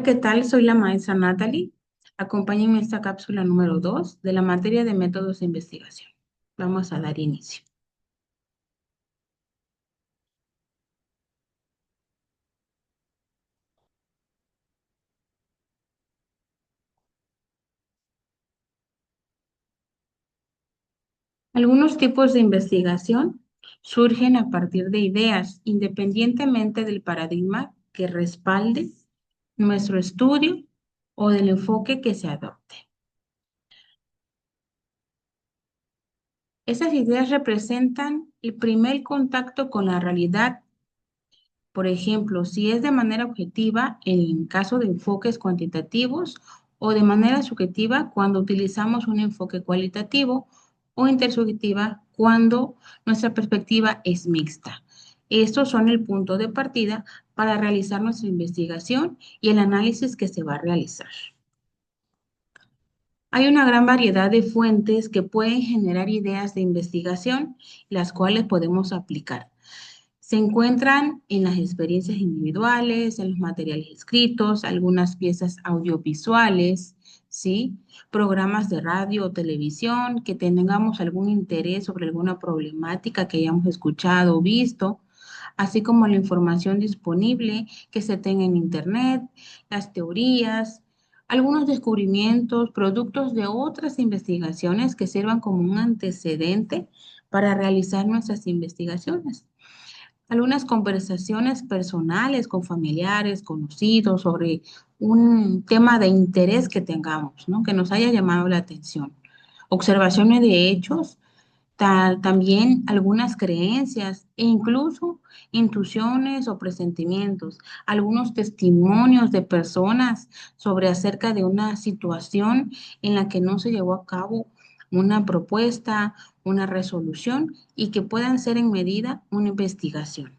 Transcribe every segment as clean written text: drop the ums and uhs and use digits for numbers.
¿qué tal? Soy la maestra Natalie. Acompáñenme en esta cápsula número 2 de la materia de métodos de investigación. Vamos a dar inicio. Algunos tipos de investigación surgen a partir de ideas, independientemente del paradigma que respalde nuestro estudio o del enfoque que se adopte. Esas ideas representan el primer contacto con la realidad. Por ejemplo, si es de manera objetiva en caso de enfoques cuantitativos o de manera subjetiva cuando utilizamos un enfoque cualitativo o intersubjetiva cuando nuestra perspectiva es mixta. Estos son el punto de partida para realizar nuestra investigación y el análisis que se va a realizar. Hay una gran variedad de fuentes que pueden generar ideas de investigación, las cuales podemos aplicar. Se encuentran en las experiencias individuales, en los materiales escritos, algunas piezas audiovisuales, ¿sí? Programas de radio o televisión, que tengamos algún interés sobre alguna problemática que hayamos escuchado o visto, así como la información disponible que se tenga en Internet, las teorías, algunos descubrimientos, productos de otras investigaciones que sirvan como un antecedente para realizar nuestras investigaciones. Algunas conversaciones personales con familiares, conocidos, sobre un tema de interés que tengamos, ¿no? Que nos haya llamado la atención. Observaciones de hechos, también algunas creencias e incluso intuiciones o presentimientos, algunos testimonios de personas sobre acerca de una situación en la que no se llevó a cabo una propuesta, una resolución y que puedan ser en medida una investigación.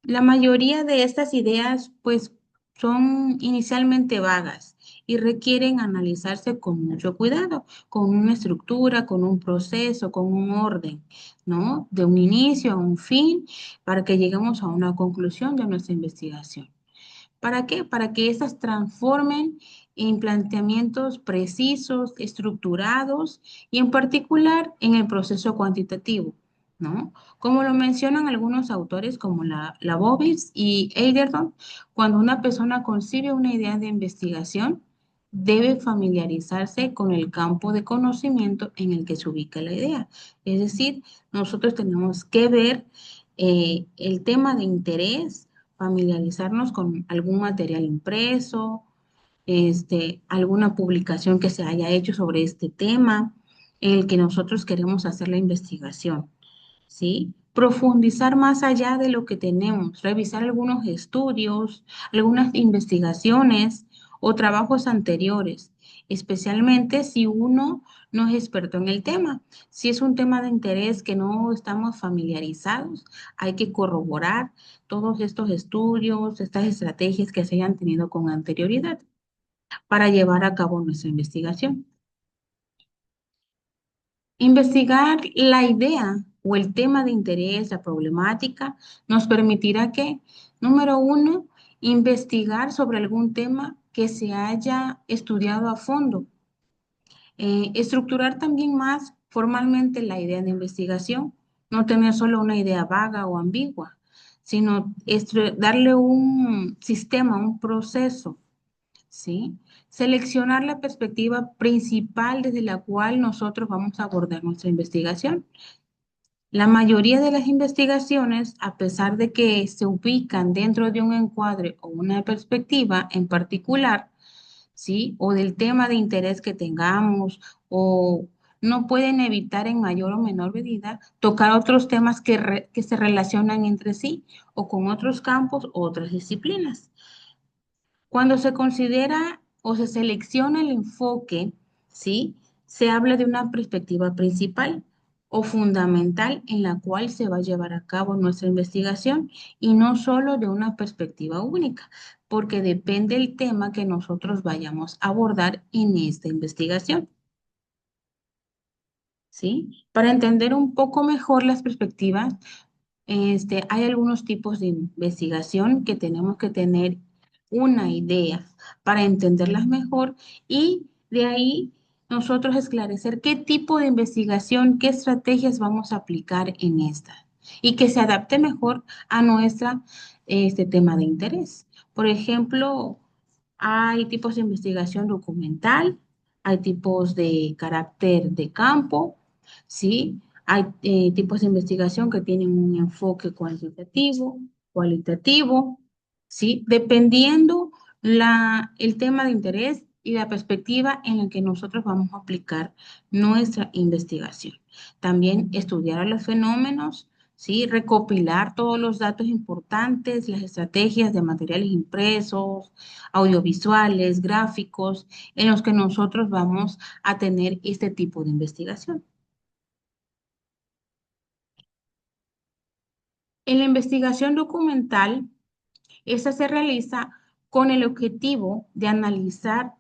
La mayoría de estas ideas, pues, son inicialmente vagas y requieren analizarse con mucho cuidado, con una estructura, con un proceso, con un orden, ¿no? De un inicio a un fin, para que lleguemos a una conclusión de nuestra investigación. ¿Para qué? Para que éstas transformen en planteamientos precisos, estructurados y en particular en el proceso cuantitativo, ¿no? Como lo mencionan algunos autores como la Bobis y Eiderton, cuando una persona concibe una idea de investigación, debe familiarizarse con el campo de conocimiento en el que se ubica la idea. Es decir, nosotros tenemos que ver el tema de interés, familiarizarnos con algún material impreso, alguna publicación que se haya hecho sobre este tema en el que nosotros queremos hacer la investigación, ¿sí? Profundizar más allá de lo que tenemos, revisar algunos estudios, algunas investigaciones o trabajos anteriores, especialmente si uno no es experto en el tema. Si es un tema de interés que no estamos familiarizados, hay que corroborar todos estos estudios, estas estrategias que se hayan tenido con anterioridad para llevar a cabo nuestra investigación. Investigar la idea o el tema de interés, la problemática, nos permitirá que, número uno, investigar sobre algún tema que se haya estudiado a fondo. Estructurar también más formalmente la idea de investigación, no tener solo una idea vaga o ambigua, sino darle un sistema, un proceso, ¿sí? Seleccionar la perspectiva principal desde la cual nosotros vamos a abordar nuestra investigación. La mayoría de las investigaciones, a pesar de que se ubican dentro de un encuadre o una perspectiva en particular, ¿sí? O del tema de interés que tengamos, o no pueden evitar en mayor o menor medida tocar otros temas que se relacionan entre sí o con otros campos o otras disciplinas. Cuando se considera o se selecciona el enfoque, ¿sí? Se habla de una perspectiva principal o fundamental en la cual se va a llevar a cabo nuestra investigación y no solo de una perspectiva única, porque depende del tema que nosotros vayamos a abordar en esta investigación, ¿sí? Para entender un poco mejor las perspectivas, Hay algunos tipos de investigación que tenemos que tener una idea para entenderlas mejor y de ahí nosotros esclarecer qué tipo de investigación, qué estrategias vamos a aplicar en esta y que se adapte mejor a nuestra tema de interés. Por ejemplo, hay tipos de investigación documental, hay tipos de carácter de campo, ¿sí? Hay tipos de investigación que tienen un enfoque cuantitativo, cualitativo, ¿sí? Dependiendo el tema de interés y la perspectiva en la que nosotros vamos a aplicar nuestra investigación. También estudiar a los fenómenos, ¿sí? Recopilar todos los datos importantes, las estrategias de materiales impresos, audiovisuales, gráficos, en los que nosotros vamos a tener este tipo de investigación. En la investigación documental, esta se realiza con el objetivo de analizar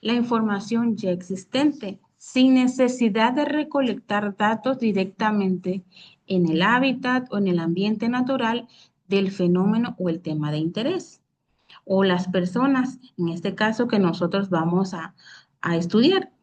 la información ya existente, sin necesidad de recolectar datos directamente en el hábitat o en el ambiente natural del fenómeno o el tema de interés, o las personas, en este caso, que nosotros vamos a estudiar.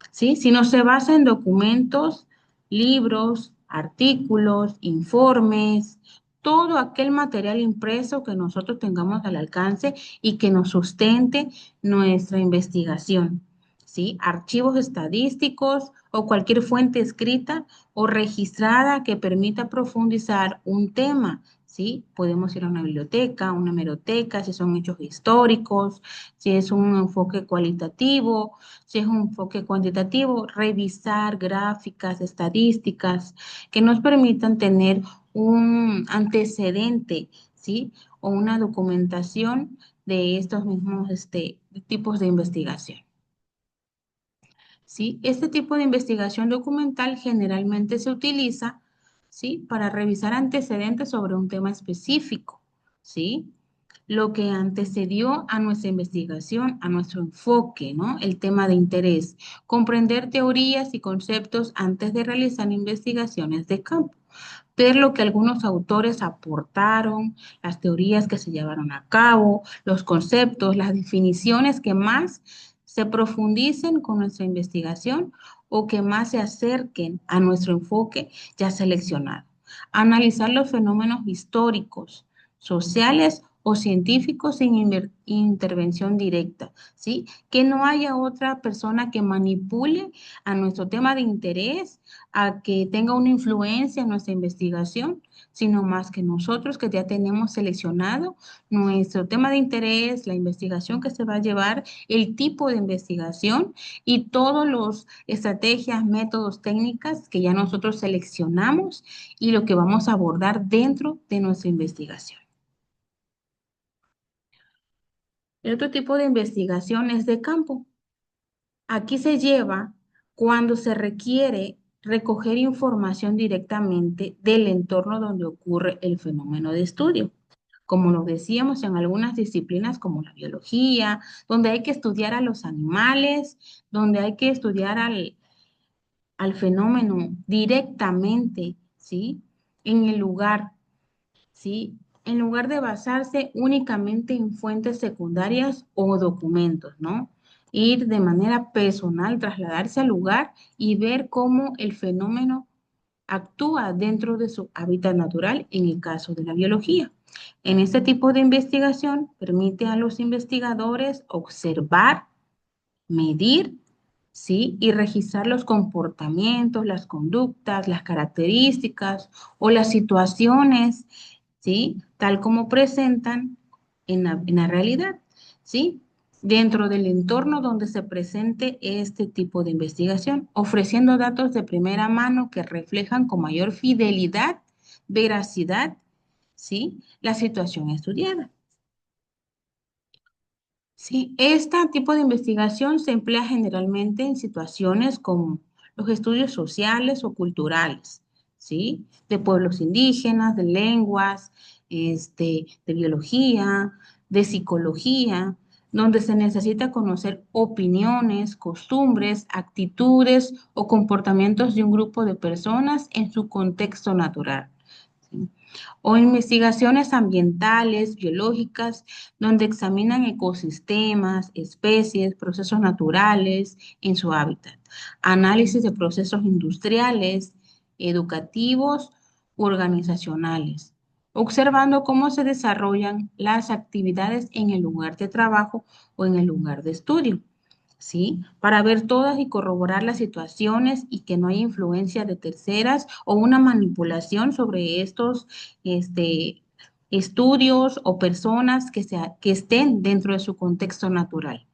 ¿Sí? Sino se basa en documentos, libros, artículos, informes, todo aquel material impreso que nosotros tengamos al alcance y que nos sustente nuestra investigación. ¿Sí? Archivos estadísticos o cualquier fuente escrita o registrada que permita profundizar un tema. ¿Sí? Podemos ir a una biblioteca, una hemeroteca, si son hechos históricos, si es un enfoque cualitativo, si es un enfoque cuantitativo, revisar gráficas, estadísticas que nos permitan tener un antecedente, ¿sí? O una documentación de estos mismos tipos de investigación. ¿Sí? Este tipo de investigación documental generalmente se utiliza, ¿sí? Para revisar antecedentes sobre un tema específico, ¿sí? Lo que antecedió a nuestra investigación, a nuestro enfoque, ¿no? El tema de interés, comprender teorías y conceptos antes de realizar investigaciones de campo, ver lo que algunos autores aportaron, las teorías que se llevaron a cabo, los conceptos, las definiciones que más se profundicen con nuestra investigación o que más se acerquen a nuestro enfoque ya seleccionado. Analizar los fenómenos históricos, sociales o científicos sin intervención directa, ¿sí? Que no haya otra persona que manipule a nuestro tema de interés, a que tenga una influencia en nuestra investigación, sino más que nosotros que ya tenemos seleccionado nuestro tema de interés, la investigación que se va a llevar, el tipo de investigación y todos los estrategias, métodos, técnicas que ya nosotros seleccionamos y lo que vamos a abordar dentro de nuestra investigación. El otro tipo de investigación es de campo. Aquí se lleva cuando se requiere recoger información directamente del entorno donde ocurre el fenómeno de estudio. Como lo decíamos en algunas disciplinas como la biología, donde hay que estudiar a los animales, donde hay que estudiar al fenómeno directamente, ¿sí? En el lugar, ¿sí? En lugar de basarse únicamente en fuentes secundarias o documentos, ¿no? Ir de manera personal, trasladarse al lugar y ver cómo el fenómeno actúa dentro de su hábitat natural en el caso de la biología. En este tipo de investigación permite a los investigadores observar, medir, ¿sí? Y registrar los comportamientos, las conductas, las características o las situaciones, ¿sí? Tal como presentan en la realidad, ¿sí? Dentro del entorno donde se presente este tipo de investigación, ofreciendo datos de primera mano que reflejan con mayor fidelidad, veracidad, ¿sí? La situación estudiada. Sí, este tipo de investigación se emplea generalmente en situaciones como los estudios sociales o culturales, ¿sí? De pueblos indígenas, de lenguas, de biología, de psicología, donde se necesita conocer opiniones, costumbres, actitudes o comportamientos de un grupo de personas en su contexto natural. ¿sí? O investigaciones ambientales, biológicas, donde examinan ecosistemas, especies, procesos naturales en su hábitat. Análisis de procesos industriales, educativos, organizacionales, observando cómo se desarrollan las actividades en el lugar de trabajo o en el lugar de estudio. ¿Sí? Para ver todas y corroborar las situaciones y que no haya influencia de terceras o una manipulación sobre estos estudios o personas que estén dentro de su contexto natural.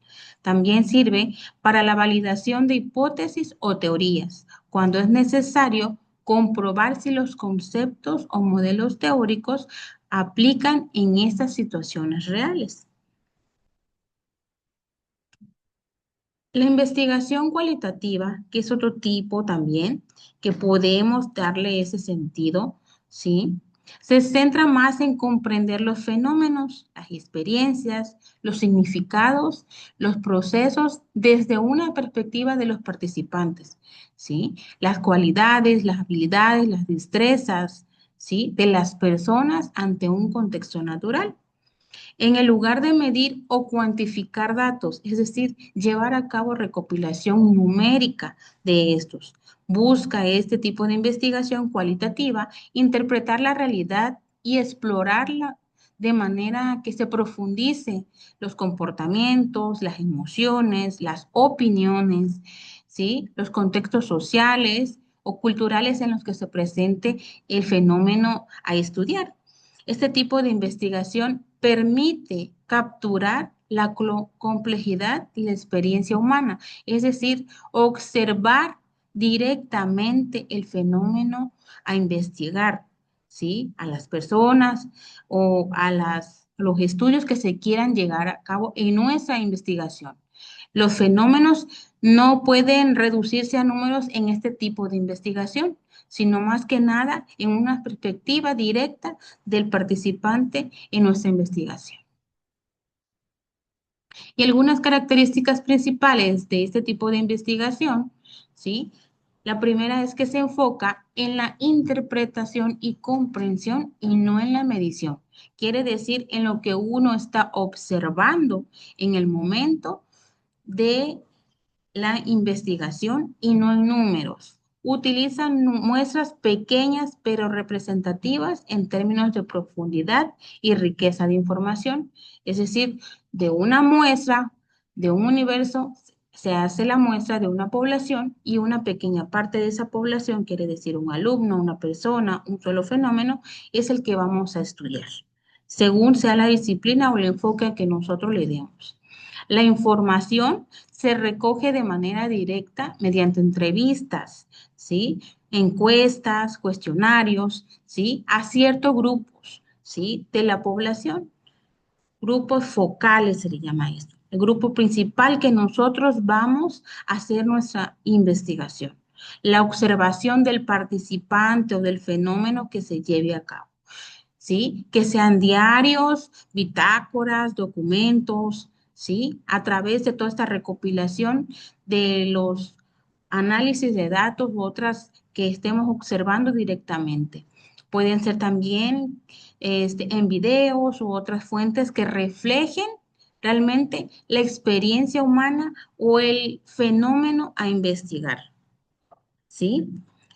También sirve para la validación de hipótesis o teorías, cuando es necesario comprobar si los conceptos o modelos teóricos aplican en estas situaciones reales. La investigación cualitativa, que es otro tipo también, que podemos darle ese sentido, ¿sí? Se centra más en comprender los fenómenos, las experiencias, los significados, los procesos desde una perspectiva de los participantes, ¿sí? Las cualidades, las habilidades, las destrezas, ¿sí? De las personas ante un contexto natural. En el lugar de medir o cuantificar datos, es decir, llevar a cabo recopilación numérica de estos. Busca este tipo de investigación cualitativa, interpretar la realidad y explorarla de manera que se profundice los comportamientos, las emociones, las opiniones, ¿sí? Los contextos sociales o culturales en los que se presente el fenómeno a estudiar. Este tipo de investigación permite capturar la complejidad y la experiencia humana, es decir, observar directamente el fenómeno a investigar, ¿sí? A las personas o a los estudios que se quieran llegar a cabo en nuestra investigación. Los fenómenos no pueden reducirse a números en este tipo de investigación, sino más que nada en una perspectiva directa del participante en nuestra investigación. Y algunas características principales de este tipo de investigación, ¿sí? La primera es que se enfoca en la interpretación y comprensión y no en la medición. Quiere decir en lo que uno está observando en el momento de la investigación y no en números. Utilizan muestras pequeñas pero representativas en términos de profundidad y riqueza de información. Es decir, de una muestra, de un universo, se hace la muestra de una población y una pequeña parte de esa población, quiere decir un alumno, una persona, un solo fenómeno, es el que vamos a estudiar, según sea la disciplina o el enfoque que nosotros le demos. La información se recoge de manera directa mediante entrevistas, ¿sí? Encuestas, cuestionarios, ¿sí? A ciertos grupos, ¿sí? De la población. Grupos focales se le llama esto. El grupo principal que nosotros vamos a hacer nuestra investigación. La observación del participante o del fenómeno que se lleve a cabo. ¿Sí? Que sean diarios, bitácoras, documentos, ¿sí? A través de toda esta recopilación de los análisis de datos u otras que estemos observando directamente. Pueden ser también en videos u otras fuentes que reflejen realmente la experiencia humana o el fenómeno a investigar. ¿Sí?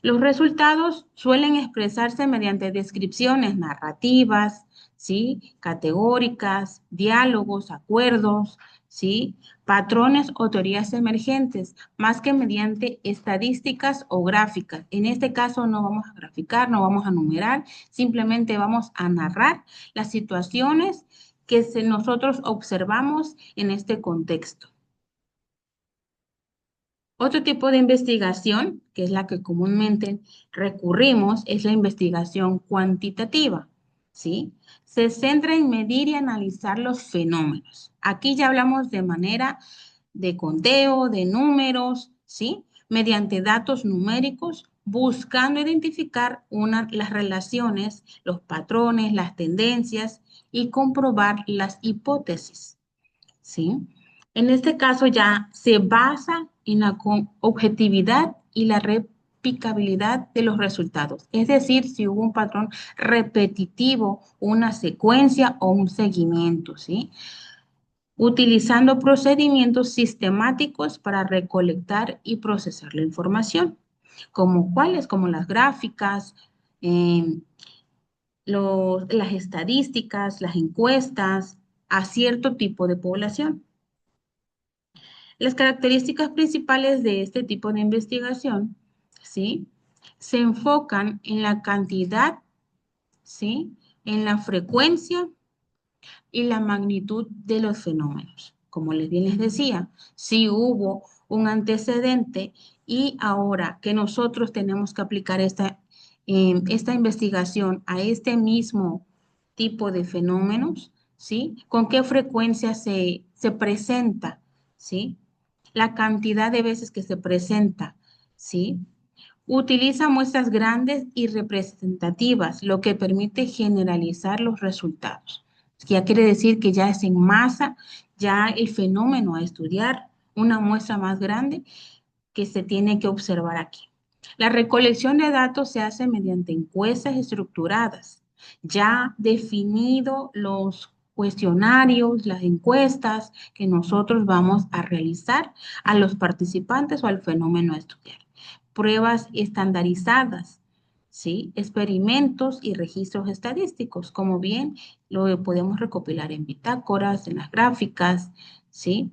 Los resultados suelen expresarse mediante descripciones narrativas, ¿sí? Categóricas, diálogos, acuerdos, ¿sí? Patrones o teorías emergentes, más que mediante estadísticas o gráficas. En este caso no vamos a graficar, no vamos a numerar, simplemente vamos a narrar las situaciones que nosotros observamos en este contexto. Otro tipo de investigación, que es la que comúnmente recurrimos, es la investigación cuantitativa, ¿sí? Se centra en medir y analizar los fenómenos. Aquí ya hablamos de manera de conteo, de números, ¿sí? Mediante datos numéricos, buscando identificar las relaciones, los patrones, las tendencias y comprobar las hipótesis. ¿Sí? En este caso ya se basa en la objetividad y la replicabilidad de los resultados, es decir, si hubo un patrón repetitivo, una secuencia o un seguimiento, ¿sí? Utilizando procedimientos sistemáticos para recolectar y procesar la información, como cuáles, como las gráficas, eh, las estadísticas, las encuestas a cierto tipo de población. Las características principales de este tipo de investigación, ¿sí? Se enfocan en la cantidad, ¿sí? En la frecuencia y la magnitud de los fenómenos. Como les bien les decía, si hubo un antecedente y ahora que nosotros tenemos que aplicar esta investigación a este mismo tipo de fenómenos, ¿sí? ¿Con qué frecuencia se presenta, ¿sí? La cantidad de veces que se presenta, ¿sí? Utiliza muestras grandes y representativas, lo que permite generalizar los resultados. Ya quiere decir que ya es en masa, ya el fenómeno a estudiar, una muestra más grande que se tiene que observar aquí. La recolección de datos se hace mediante encuestas estructuradas, ya definido los cuestionarios, las encuestas que nosotros vamos a realizar a los participantes o al fenómeno a estudiar. Pruebas estandarizadas, ¿sí? Experimentos y registros estadísticos, como bien lo podemos recopilar en bitácoras, en las gráficas, ¿sí?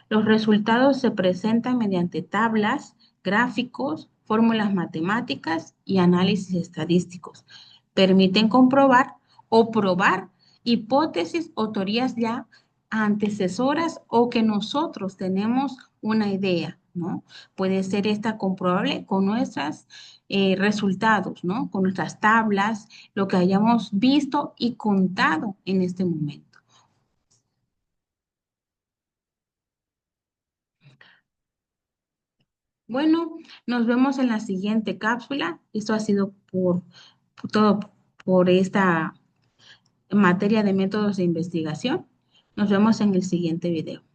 Los resultados se presentan mediante tablas, gráficos, fórmulas matemáticas y análisis estadísticos. Permiten comprobar o probar hipótesis o teorías ya antecesoras o que nosotros tenemos una idea, ¿no? Puede ser esta comprobable con nuestros resultados, ¿no? Con nuestras tablas, lo que hayamos visto y contado en este momento. Bueno, nos vemos en la siguiente cápsula. Esto ha sido por todo por esta materia de métodos de investigación. Nos vemos en el siguiente video.